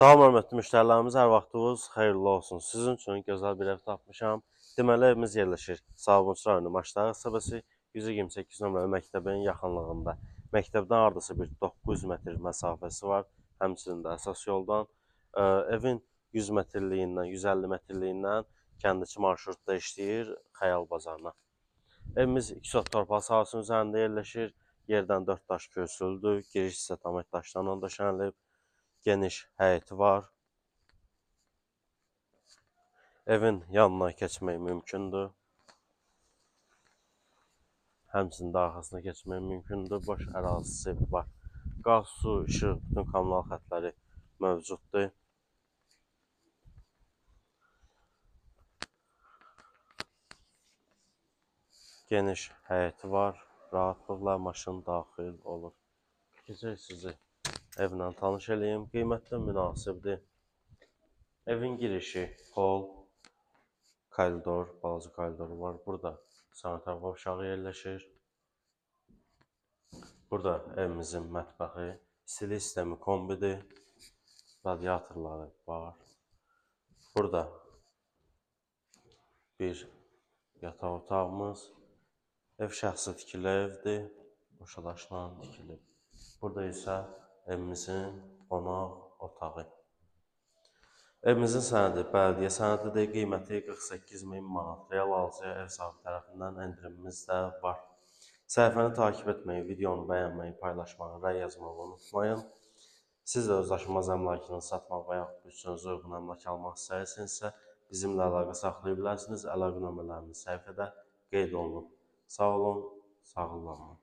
Salam hörmətli müştərilərimiz, hər vaxtınız xeyirli olsun. Sizin üçün gözəl bir ev tapmışam. Deməli, evimiz yerləşir Sabunçu rayonu Maçdağ qəsəbəsi 128 nömrəli məktəbin yaxınlığında. Məktəbdən hardasa bir 900 metr məsafəsi var, həmçinin də əsas yoldan. Evin 100 metrliyindən, 150 metrliyindən kəndəki marşrutda işləyir Xəyal bazarına. Evimiz 2 sot torpaq sahəsinin üzərində yerləşir. Yerdən 4 daş köçürüldü. Giriş isə tam daşlarla döşənilib. Geniş həyəti var. Evin yanına keçmək mümkündür. Həmçinin arxasına keçmək mümkündür. Boş ərazisi var. Qaz, su, işıq, bütün kommunal xətləri mövcuddur. Geniş həyəti var. Rahatlıqla maşın daxil olur. Keçək sizi evlə tanış eləyim. Qiymətlə münasibdir. Evin girişi hol, koridor, balaca koridoru var. Burada sanitar qovşağı yerləşir. Burada evimizin mətbəxi, istilik sistemi kombidir. Radiatorları var. Burada bir yataq otağımız. Ev şəxsi tikili evdir. Boşadaşla tikilib. Burada isə evimizin qonaq otağı. Evimizin sənədi bələdiyyə sənədidir. Qiyməti 48.000 manat. Real alıcıya ev sahibi tərəfindən endirimimiz də var. Səhifəni takip etməyi, videonu bəyənməyi, paylaşmağı, rəy yazmağı unutmayın. Siz də öz daşınmaz əmlakını satmaq və yaxud bütçənizə uyğun əmlak almaq istəyirsinizsə, bizimlə əlaqə saxlaya bilərsiniz. Əlaqə nömrələrimiz səhifədə qeyd olunub. Sağ olun, sağollanın.